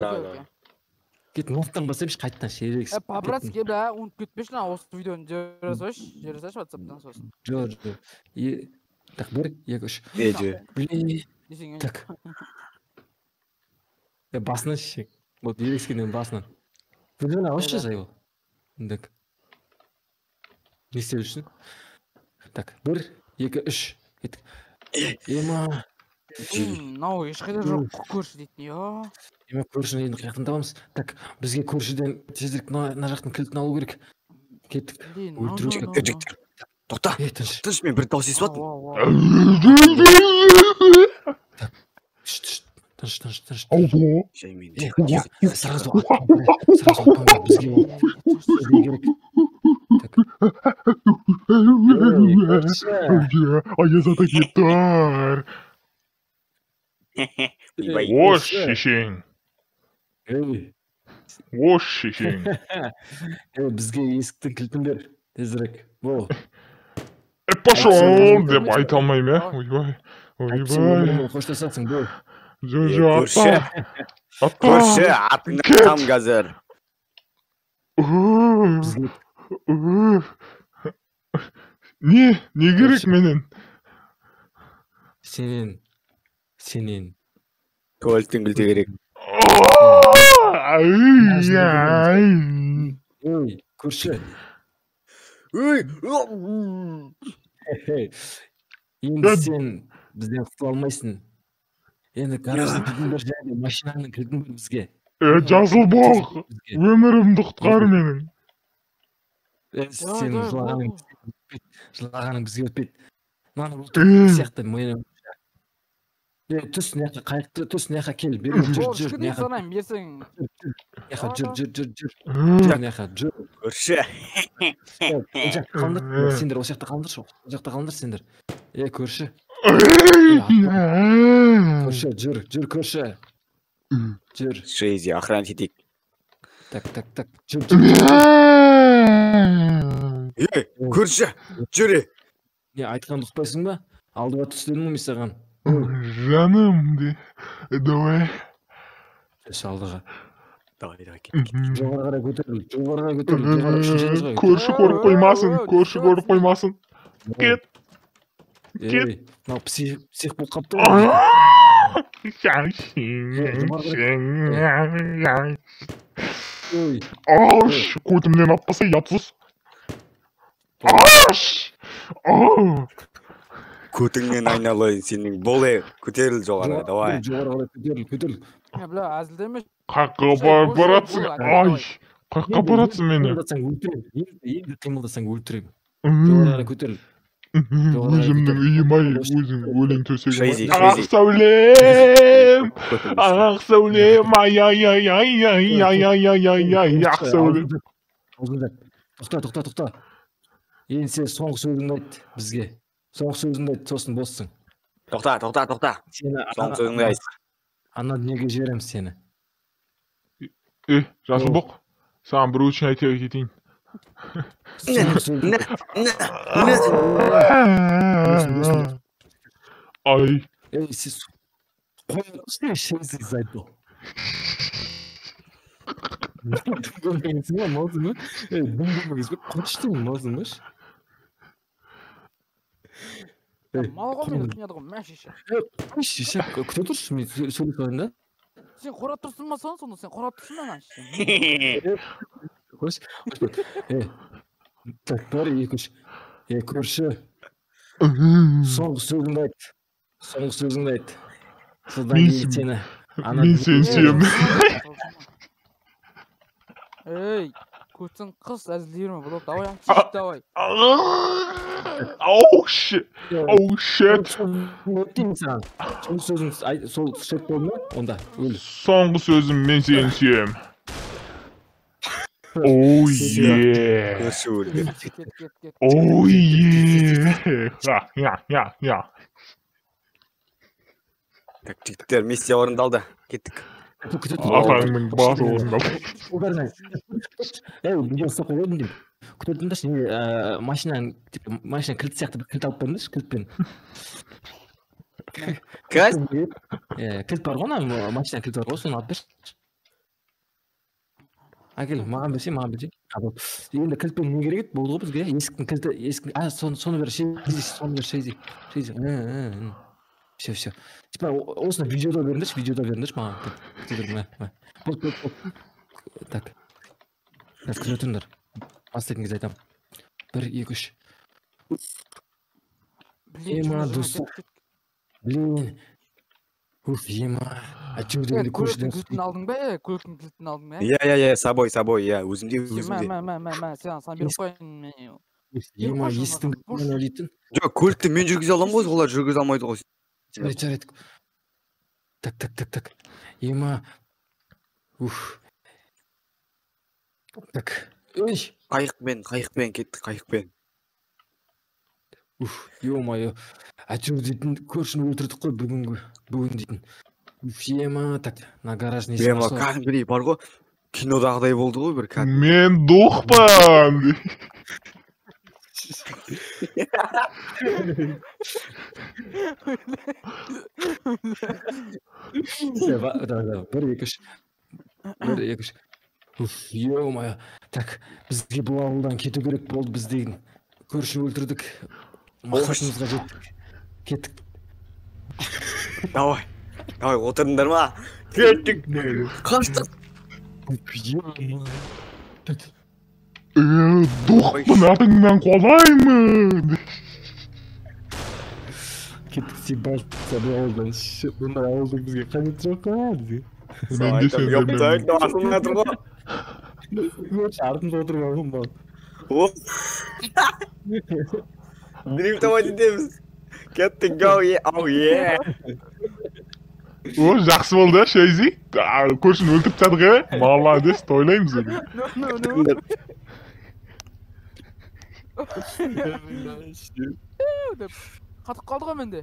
Давай. Кет мылтықтан басайыншы қайтадан шерексіз. По-братски, бля, унутуп кетпеші, осы видеоны жібере салшы WhatsApp-тан сосын. Жоқ. Так, 1, 2, 3. Десең, Так. Басынан шек. Вот ерекскенен басынан. Видеоны алшы жай ол. Так. Не істеу үшін? Так, 1, 2, 3. Кеттік. Ема. Мынау ешқайда жоқ көрші дейтін, я. Ема көршіні енді қаяқтан табамыз. Так, бізге көршіден тезірек мына жақтың кілтін алу керек. Кеттік. Тоқта. Тыныш, мен бір дауыс естіп жатырмын. Тыныш. Жаймен. Сразу атпаңдар бізге керек. Аяз ата кеттар. Ош шешең. Бізге есіктің кілтін бер. Тезірек. Бол. Пошел деп айта алмаймын, ә? Ойбай. Қоштасасың, бол. Ата. Көрші, атыңнан там қазір. Не керек менен? Сенен. Туалеттен кілті керек. Көрші. Енді сен бізден құтыла алмайсың. Енді гараждың кілтін бер және машинаның кілтін бер бізге. Жазыл бол. Өмірімді құтқар менің. Сен жылағаның бізге өтпейді. Мана бұл сияқты мойнам. Түс неқа қайықты, түс неқа кел. Жүр. Неқа берсең. Неқа жүр. Көрші. Сендер осы жақта қалыңдаршы. Осы жақта қалыңдар сендер. Көрші. Көрші, жүр көрші. Жүр. Шейзи, охранять етейік. Так. Жүр. Көрші, жүре. Не, айтқанды ұқпайсың ба? Алдыға түстедім ғой мен саған. Жаным де. Давай. Алдыға. Давай. Жоғарыға көтеріл. Көрші көріп қоймасын. Кет. Мынау псих болып қапты. Көтімнен атпаса ятсыз. Көтіңнен айналайын сенің. Боле, көтеріл жоғарыға, давай. Жоғарыға көтеріл. Бля, әзілдеме. Қаққа баратсың. Қаққа баратсың мені. Енді қимылдасаң өлтірем. Жоғарыға көтеріл. Өзімнің үйім-ай, өзің өлең төсегім. Ақ сәулем, ақ сәулем, ай, ақ сәулем. Тоқта. Енді сен соңғы сөзіңді айт бізге. Соңғы сөзіңді айт, сосын боссың. Тоқта. Соңғы сөзіңді айт. Ана дүниеге жіберем сені. Жасыл боқ, саған бір өтініш айта кетейін. Ай. Сіз қойыңызшы шеңізді айтты. Көрмеңізің ба, маузың ба? Көрмеңіз бе, қоштың маузың ба? Малға мені түнеді ғой, мә шеше. Шеше, күте тұршы, мен сөйлеп қойын да? Сен қорат тұрсын ба соны, сен қорат тұрсын ба шеше? Қош. Так, бар, екі-үш. Көрші. Соңғы сөзіңді айт. Содан кейін сені. Мен сен сүйем. Ей, көтсің қыз әзілдерме, бұл давай. Оу, shit. Өттеймін саған. Соңғы сөзің сол шет болды ма? Онда, өл. Соңғы сөзім мен сен сүйем. Оу, е. Көрші өлді. Оу, е. Я. Так, жігіттер, миссия орындалды. Кеттік. Атаңның басы орындалды. Бүгін соқ ойдым деймін. Күтетіңдерші, машина кілт сияқты бір кілт алып беріңдерші, кілтпен. Кәз? Кілт бар ғой, машина кілт бар ғой, соны алып берші. Әкел, маған берсе. Енді кілтпен не керек еді? Болды ғой бізге. Есіктің кілті, соны бер, соны бер, шейзи. Все. Типа, осыны видеода беріңдерші маған. Күте тұрдым, Так. Күте тұрыңдар. Бастайтын кезде айтам. 1, 2, 3. Ема, достар. Блин. Ема. Әйтеуір дегенде Көліктің көшеден кілтін алдың ба? Көліктің кілтін алдың ба? Иә, собой, иә, өзімде. Мә, саған беріп қойын. Ема, естің кілтін ойлайтын. Жоқ, көлікті мен жүргізе аламын ғой, олар жүргізе алмайды ғой. Жарайды. Так. Ема. Так. Ой. Қайықпен кеттік, қайықпен. Ё-моё. Әйтеуір дейтін көршіні өлтірдік қой бүгін дейтін. Ема, так, на гараж несі Ема, кәдімгідей бар ғой, кинодағыдай болды ғой бір кәдімгі. Men духпан. Бір, екі, үш. Ё-моё. Так, бізге бұл ауылдан кету керек болды біз деген. Көрші өлтірдік. Мақсатымызға жеттік. Кеттік. Давай, отырыңдар ма? Кеттік. Қаштық. Духпан атыңнан қолаймын. Кеттік сибаш. Бұндай ауылдың бізге қажет жоқ қой. Мен де сендермен. Артында тұр ғой. Артында отырмағым бол. Дрифтовать етеміз. Кеттік, ау-е. О, жақсы болды, Шейзи. Көршін өлтіріп тадық, молодец, тойлаймыз енді. Қатып қалды ғой менде.